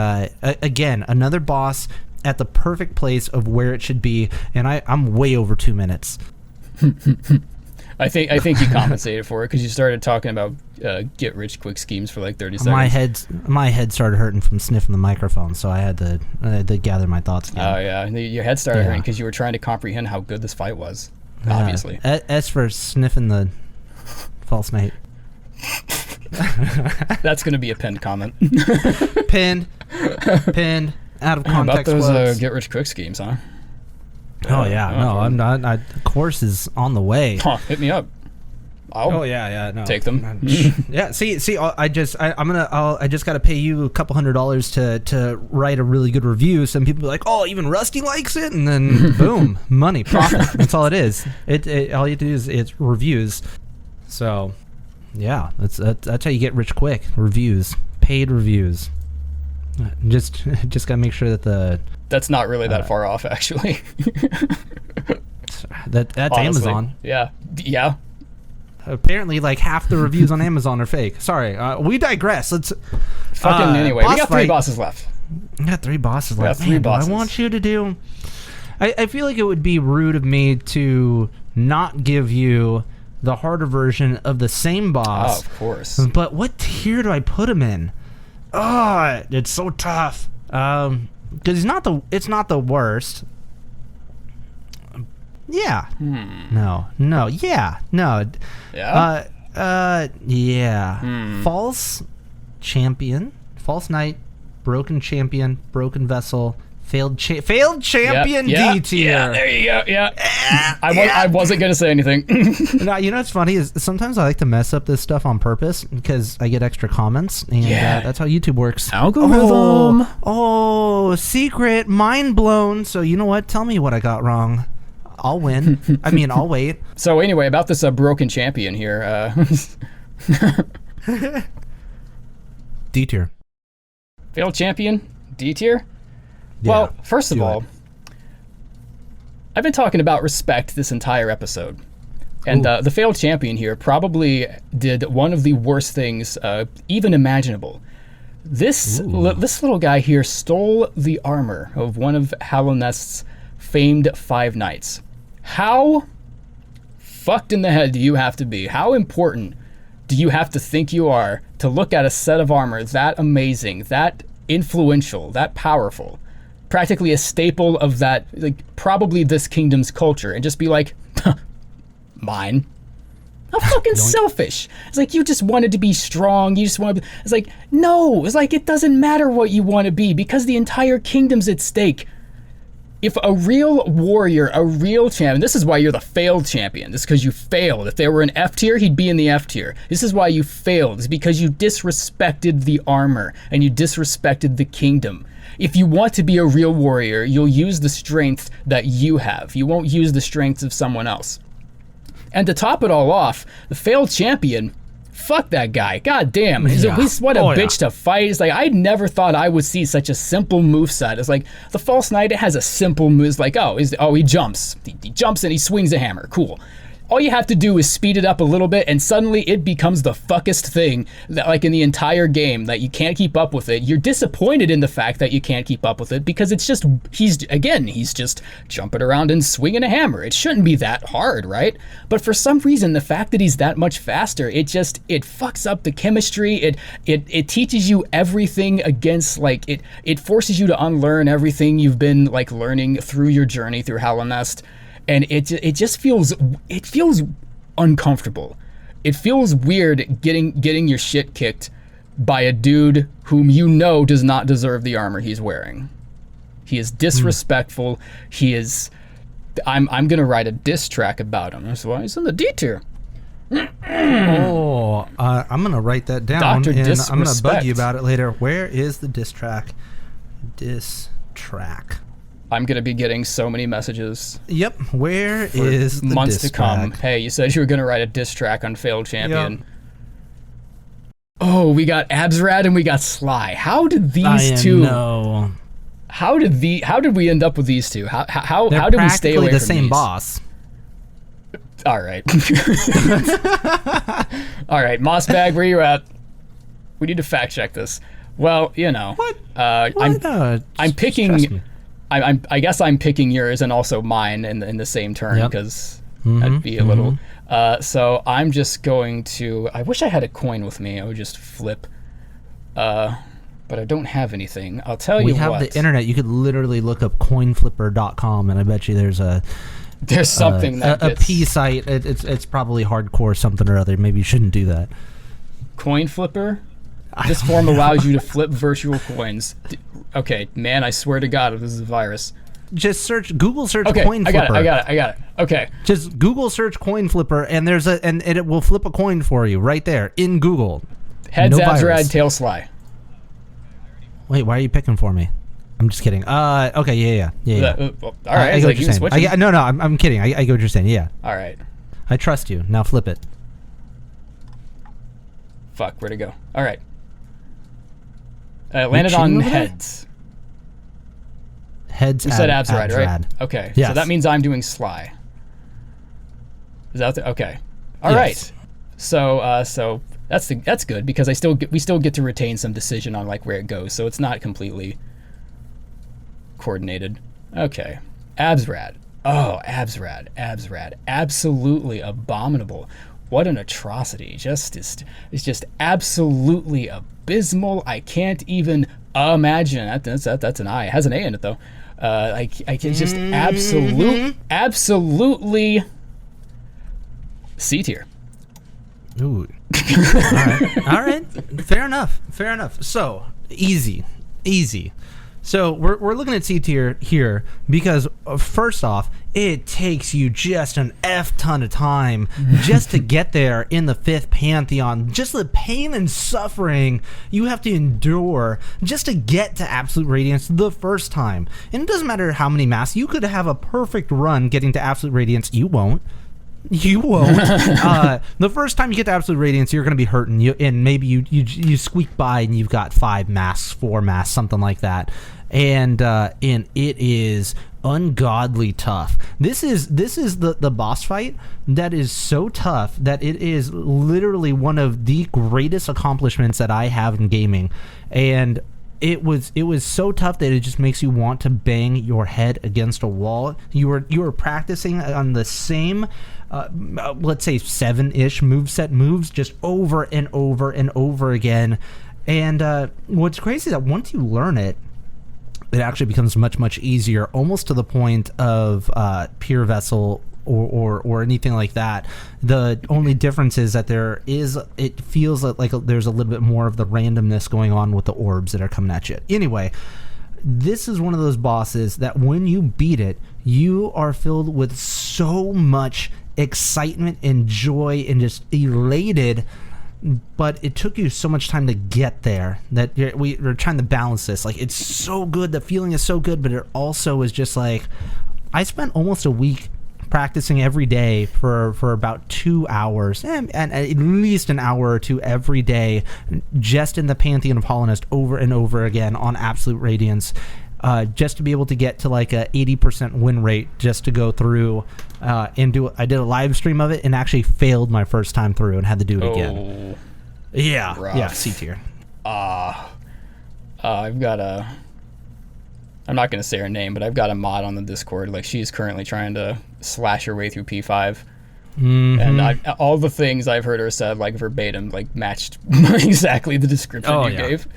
again, another boss at the perfect place of where it should be. And I'm way over 2 minutes. I think you compensated for it because you started talking about get rich quick schemes for like 30 seconds. My head started hurting from sniffing the microphone, so I had to gather my thoughts again. Oh yeah, your head started hurting because you were trying to comprehend how good this fight was. Obviously. As for sniffing the False Knight. That's going to be a pinned comment. Pinned. Out of context. About those get rich quick schemes, huh? Oh yeah, no, I'm not. The course is on the way. Hit me up. Oh yeah, no. Take them. Yeah, see, I just got to pay you $200 to write a really good review. Some people are like, oh, even Rusty likes it, and then boom, money, profit. That's all it is. It all you have to do is it's reviews. So, yeah, that's how you get rich quick. Reviews, paid reviews. Just gotta make sure that that's not really that far off, actually. That's honestly, Amazon. Yeah. Apparently, like half the reviews on Amazon are fake. Sorry, we digress. Let's fucking anyway. We got 3 bosses left. We got 3 bosses left. Man, 3 bosses. I want you to do. I feel like it would be rude of me to not give you the harder version of the same boss. Oh, of course. But what tier do I put him in? Oh, it's so tough. Because it's not the worst. Yeah. No. Yeah. No. Yeah. Yeah. False champion. False knight. Broken champion. Broken vessel. Failed champion D tier. Yeah, there you go. Yeah. I wasn't going to say anything. No, you know what's funny is sometimes I like to mess up this stuff on purpose because I get extra comments, and that's how YouTube works. Algorithm. Oh, secret, mind blown. So you know what? Tell me what I got wrong. I'll win. I mean, I'll wait. So anyway, about this broken champion here. D tier. Failed champion, D tier? Yeah, well, first of all, I've been talking about respect this entire episode. And the failed champion here probably did one of the worst things even imaginable. This little guy here stole the armor of one of Hallownest's famed 5 knights. How fucked in the head do you have to be? How important do you have to think you are to look at a set of armor that amazing, that influential, that powerful, practically a staple of that, like, probably this kingdom's culture, and just be like, mine? How fucking selfish. It's like, you just wanted to be strong, you just want to be, it's like, no, it's like, it doesn't matter what you want to be, because the entire kingdom's at stake. If a real warrior, a real champion, this is why you're the failed champion. This is because you failed. If there were an F tier, he'd be in the F tier. This is why you failed. It's because you disrespected the armor and you disrespected the kingdom. If you want to be a real warrior, you'll use the strength that you have. You won't use the strengths of someone else. And to top it all off, the failed champion, fuck that guy. God damn. What a bitch to fight. It's like, I never thought I would see such a simple moveset. It's like, the false knight, it has a simple move. It's like, he jumps. He jumps and he swings a hammer. Cool. All you have to do is speed it up a little bit, and suddenly it becomes the fuckest thing that, like, in the entire game, that you can't keep up with it. You're disappointed in the fact that you can't keep up with it, because it's just, he's just jumping around and swinging a hammer. It shouldn't be that hard, right? But for some reason, the fact that he's that much faster, it fucks up the chemistry. It teaches you everything against, like, it forces you to unlearn everything you've been, like, learning through your journey through Hallownest. And it just feels uncomfortable. It feels weird getting your shit kicked by a dude whom you know does not deserve the armor he's wearing. He is disrespectful. He is. I'm gonna write a diss track about him. That's why he's in the D tier. I'm gonna write that down, Dr. and Disrespect. I'm gonna bug you about it later. Where is the diss track? Diss track. I'm gonna be getting so many messages. Yep. Where is the months diss to come? track? Hey, you said you were gonna write a diss track on Failed Champion. Yep. Oh, we got Absrad and we got Sly. How did these two? Know. How did we end up with these two? How did we stay away from these? They're practically the same boss. All right. All right, Mossbag, where you at? We need to fact check this. Well, you know, what? I'm picking. I guess I'm picking yours and also mine in the same turn, because that'd be a little. So I'm just going to. I wish I had a coin with me. I would just flip. But I don't have anything. I'll tell you what. We have the internet. You could literally look up coinflipper.com, and I bet you there's something that a P site. It's probably hardcore something or other. Maybe you shouldn't do that. Coin Flipper. This form allows you to flip virtual coins. Okay, man, I swear to God, if this is a virus. Just Google search coin flipper. I got it. Okay. Just Google search coin flipper, and and it will flip a coin for you right there in Google. Heads, Absrad, tail, Sly. Wait, why are you picking for me? I'm just kidding. Okay, yeah. All right, I get what you're saying. No, I'm kidding. I get what you're saying. Yeah. All right. I trust you. Now flip it. Fuck, where'd it go? All right. Landed on heads. Heads. You said Absrad, right? Okay. Yes. So that means I'm doing Sly. Is that okay? All right. So that's good, because we still get to retain some decision on, like, where it goes. So it's not completely coordinated. Okay. Absrad. Oh, Absrad. Absolutely abominable. What an atrocity. It's just absolutely abysmal. I can't even imagine. That's an I. It has an A in it, though. I can just absolutely C tier. Ooh. All right. Fair enough. So, easy. So we're looking at C tier here because first off, it takes you just an F ton of time just to get there in the 5th Pantheon. Just the pain and suffering you have to endure just to get to Absolute Radiance the first time. And it doesn't matter how many masks, you could have a perfect run getting to Absolute Radiance. You won't. You won't. The first time you get to Absolute Radiance, you're going to be hurting. And maybe you squeak by and you've got 5 masks, 4 masks, something like that. And it is ungodly tough. This is the boss fight that is so tough that it is literally one of the greatest accomplishments that I have in gaming. And it was so tough that it just makes you want to bang your head against a wall. You were practicing on the same let's say 7-ish moveset moves just over and over and over again. And what's crazy is that once you learn it, it actually becomes much easier, almost to the point of Pure Vessel or anything like that. The only difference is that it feels like there's a little bit more of the randomness going on with the orbs that are coming at you. Anyway, this is one of those bosses that when you beat it, you are filled with so much excitement and joy and just elated. But it took you so much time to get there that we're trying to balance this. Like, it's so good, the feeling is so good, but it also is just like, I spent almost a week practicing every day for about 2 hours and at least an hour or two every day just in the Pantheon of Holonest over and over again on Absolute Radiance, just to be able to get to like a 80% win rate just to go through and do it. I did a live stream of it and actually failed my first time through and had to do it again. Yeah, rough. Yeah, C tier. I've got I'm not going to say her name, but I've got a mod on the Discord. Like, she's currently trying to slash her way through P5. Mm-hmm. And all the things I've heard her said, like, verbatim, like, matched exactly the description you gave.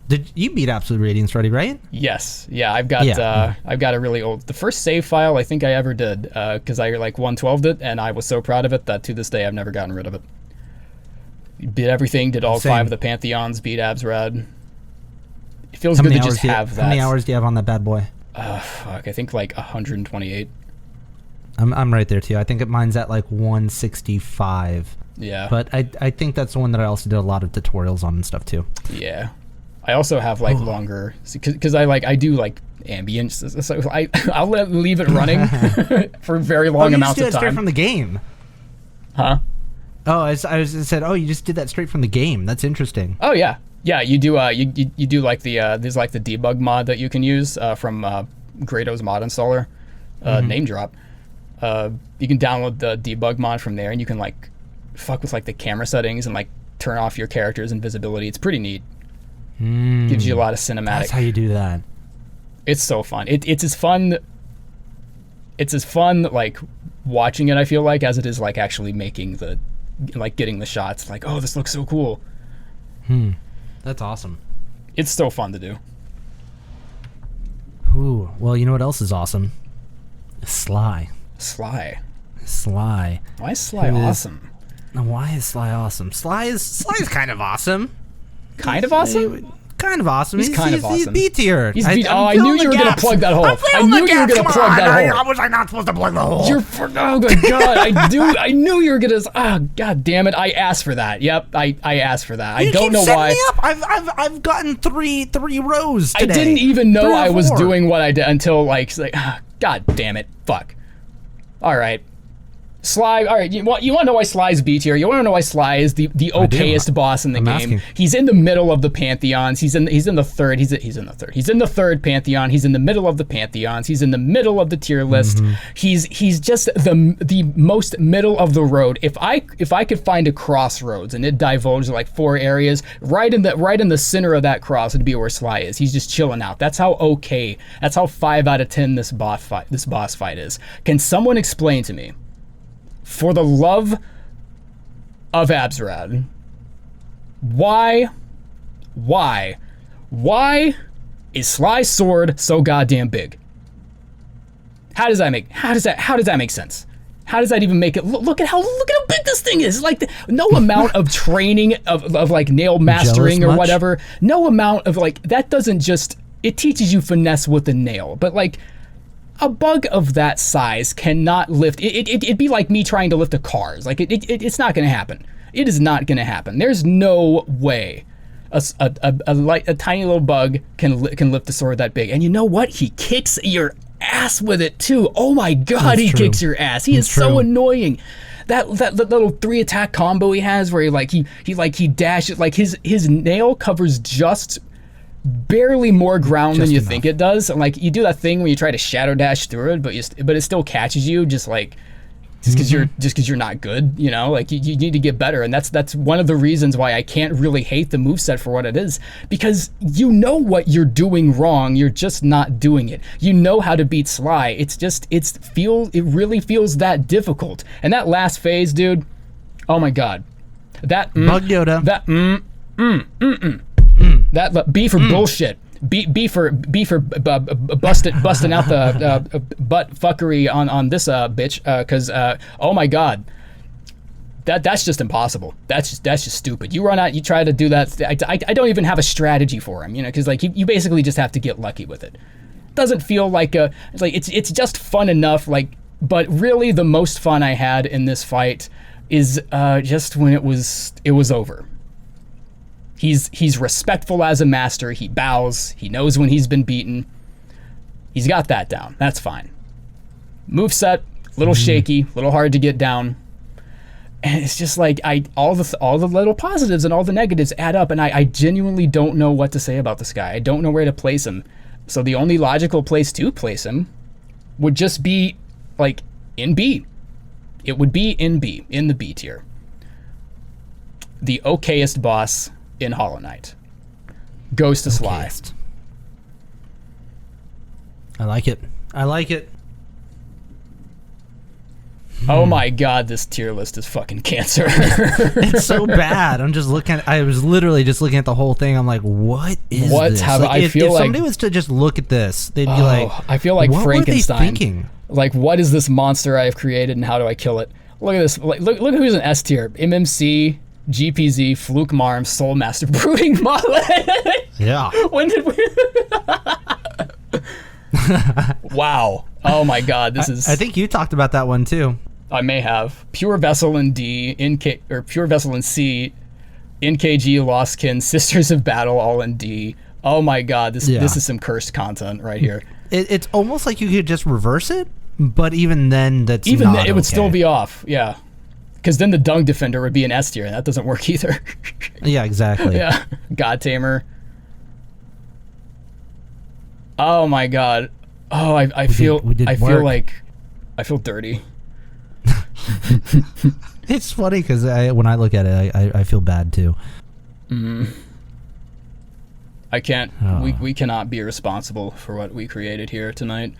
Did you beat Absolute Radiance already, right? Yes. Yeah, I've got a really old... The first save file I think I ever did, because I, like, 112'd it, and I was so proud of it that to this day I've never gotten rid of it. Beat everything, did all 5 of the Pantheons, beat Absrad. It feels good to just have that. How many hours do you have on that bad boy? Fuck, I think like 128. I'm right there too. I think mine's at like 165. Yeah. But I think that's the one that I also did a lot of tutorials on and stuff too. Yeah. I also have like longer, because I do like ambience, so I'll leave it running for very long amounts of time. You just did it straight from the game. Huh? Oh, I said, you just did that straight from the game. That's interesting. Oh yeah. Yeah, you do. You do like the there's like the debug mod that you can use from Grado's mod installer. Name drop. You can download the debug mod from there, and you can like fuck with like the camera settings and like turn off your character's invisibility. It's pretty neat. Gives you a lot of cinematic. That's how you do that. It's so fun. It's as fun. It's as fun like watching it, I feel like, as it is like actually making getting the shots. Like, oh, this looks so cool. That's awesome. It's so fun to do. Ooh, well, you know what else is awesome? Sly. Sly. Why is Sly awesome? Why is Sly awesome? Sly is kind of awesome. Kind of awesome? Kind of awesome. He's kind of awesome. He's B tier. I knew you were going to plug that hole. I knew you were going to plug that hole. How was I not supposed to plug the hole? Oh my god! I knew you were going to. Ah, god damn it! I asked for that. Yep, I asked for that. I don't know why. Me up. I've gotten three rows today. I didn't even know I was doing what I did until like god damn it! Fuck. All right. Sly, all right, you want to know why Sly's B tier? You want to know why Sly is the okayest boss in the game? Asking. He's in the middle of the Pantheons. He's in the third. He's in the third. He's in the third Pantheon. He's in the middle of the Pantheons. He's in the middle of the tier list. He's just the most middle of the road. If I could find a crossroads and it divulged like 4 areas, right in the center of that cross would be where Sly is. He's just chilling out. That's how okay. That's how 5 out of 10 this boss fight is. Can someone explain to me, for the love of Absrad, why is Sly's sword so goddamn big? How does that make sense? How does that even make it look at how big this thing is? Like no amount of training of like nail mastering or whatever, no amount of like that doesn't just it teaches you finesse with a nail, but like a bug of that size cannot lift. It'd be like me trying to lift a car. It's like it's not going to happen. It is not going to happen. There's no way a tiny little bug can lift a sword that big. And you know what? He kicks your ass with it too. Oh my god, he kicks your ass. He is so annoying. That little 3-attack combo he has, where he dashes, like his nail covers just barely more ground than you think it does. And like you do that thing where you try to shadow dash through it, but it still catches you, just because you're not good, you know. Like you need to get better, and that's one of the reasons why I can't really hate the moveset for what it is, because you know what you're doing wrong, you're just not doing it. You know how to beat Sly. It really feels that difficult. And that last phase, dude, oh my god, that Bug Yoda, that B for bullshit. B for busting out the butt fuckery on this bitch, because oh my god, that's just impossible. That's just stupid. You run out, you try to do that. I don't even have a strategy for him, you know, because like you basically just have to get lucky with it. Doesn't feel like it's just fun enough, like, but really the most fun I had in this fight is just when it was over. He's respectful as a master. He bows. He knows when he's been beaten. He's got that down. That's fine. Moveset, a little shaky, a little hard to get down. And it's just like all the little positives and all the negatives add up, and I genuinely don't know what to say about this guy. I don't know where to place him. So the only logical place to place him would just be like in B. It would be in B, in the B tier. The okayest boss in Hollow Knight goes to Sly. I like it. Oh my god, this tier list is fucking cancer. It's so bad. I was literally just looking at the whole thing. I'm like, what is this? If somebody was to just look at this, they'd be like, I feel like what Frankenstein. were they thinking? Like, what is this monster I have created and how do I kill it? Look at this. Like, look who's an S tier. MMC, GPZ, Fluke Marm, Soulmaster, Brooding Mullet. Yeah. When did we... Wow. Oh my god, this is... I think you talked about that one too. I may have. Pure Vessel in D, Pure Vessel in C, NKG, Lost Kin, Sisters of Battle, all in D. Oh my god, this is some cursed content right here. It's almost like you could just reverse it, but even then, it would still be off. Yeah. Because then the Dung Defender would be an S tier, and that doesn't work either. Yeah, exactly. Yeah. God Tamer. Oh my god. Oh, I feel dirty. It's funny because when I look at it, I feel bad too. I can't. We cannot be responsible for what we created here tonight.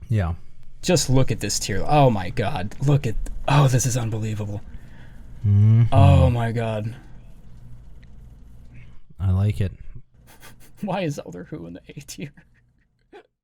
Yeah. Just look at this tier. Oh my god. Look at. Oh, this is unbelievable. Oh my god. I like it. Why is Elder Who in the A tier?